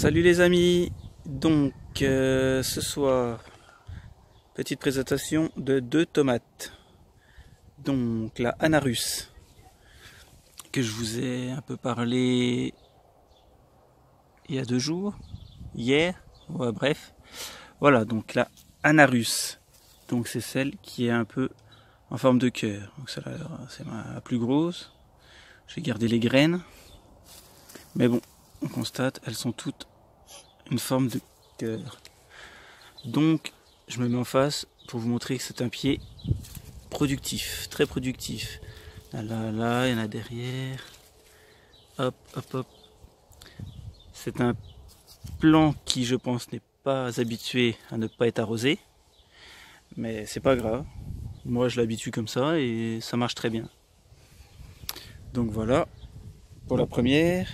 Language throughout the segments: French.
Salut les amis, donc ce soir, petite présentation de deux tomates. Donc la Anarus, que je vous ai un peu parlé il y a 2 jours, hier, ouais, bref. Voilà, donc la Anarus, donc c'est celle qui est un peu en forme de cœur. Donc celle-là, c'est ma plus grosse. J'ai gardé les graines, mais bon, on constate, elles sont toutes une forme de cœur. Donc je me mets en face pour vous montrer que c'est un pied productif, très productif. Là, il y en a derrière. Hop, hop, hop. C'est un plant qui, je pense, n'est pas habitué à ne pas être arrosé. Mais c'est pas grave. Moi, je l'habitue comme ça et ça marche très bien. Donc voilà pour la première.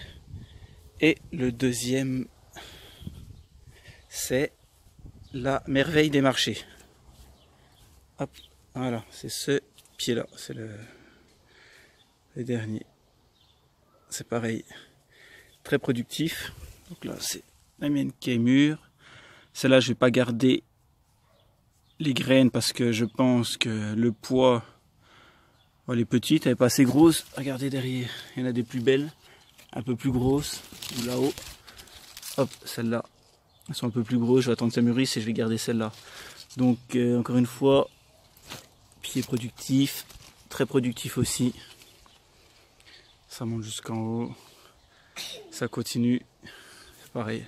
Et le deuxième, c'est la merveille des marchés. Hop, voilà, c'est ce pied-là, c'est le dernier. C'est pareil, très productif. Donc là, c'est la mienne qui est mûre. Celle-là, je vais pas garder les graines parce que je pense que le poids, oh, elle est petite, elle est pas assez grosse. Regardez derrière, il y en a des plus belles, un peu plus grosses, là-haut. Hop, celles-là, elles sont un peu plus grosses. Je vais attendre que ça mûrisse et je vais garder celle-là. Donc encore une fois, pied productif, très productif aussi. Ça monte jusqu'en haut, ça continue, c'est pareil,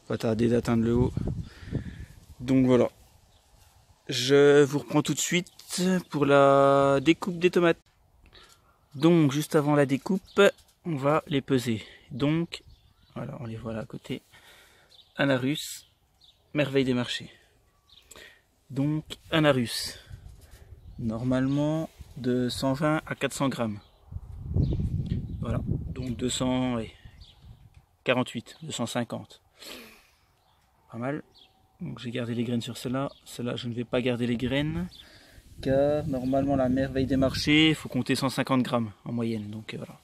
pas tarder d'atteindre le haut. Donc voilà, je vous reprends tout de suite pour la découpe des tomates. Donc juste avant la découpe, on va les peser. Donc voilà, on les voit là à côté. Anarus, merveille des marchés. Donc Anarus, normalement de 120 à 400 grammes. Voilà, donc 248, 250. Pas mal. Donc j'ai gardé les graines sur celle-là. Celle-là, je ne vais pas garder les graines. Car normalement, la merveille des marchés, il faut compter 150 grammes en moyenne. Donc voilà.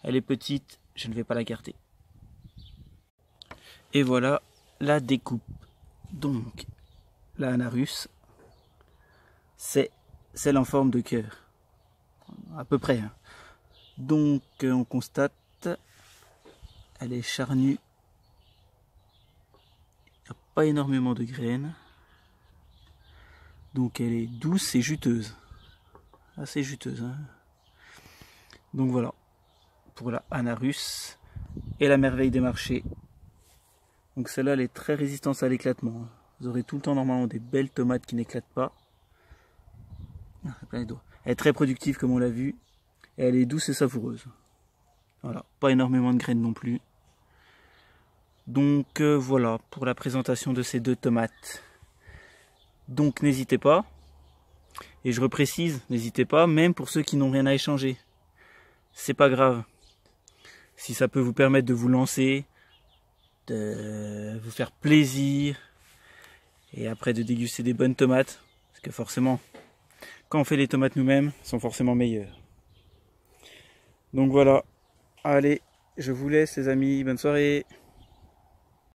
Elle est petite, je ne vais pas la garder. Et voilà la découpe. Donc, la Anarus, c'est celle en forme de cœur. À peu près. Hein. Donc on constate, elle est charnue, il n'y a pas énormément de graines, donc elle est douce et juteuse, assez juteuse. Hein. Donc voilà, pour la Anarus et la merveille des marchés. Donc celle-là, elle est très résistante à l'éclatement. Vous aurez tout le temps normalement des belles tomates qui n'éclatent pas. Elle est très productive comme on l'a vu, et elle est douce et savoureuse. Voilà, pas énormément de graines non plus. Donc voilà pour la présentation de ces deux tomates. Donc n'hésitez pas, et je reprécise, n'hésitez pas, même pour ceux qui n'ont rien à échanger. C'est pas grave. Si ça peut vous permettre de vous lancer, de vous faire plaisir, et après de déguster des bonnes tomates, parce que forcément, quand on fait les tomates nous-mêmes, elles sont forcément meilleures. Donc voilà, allez, je vous laisse les amis, bonne soirée.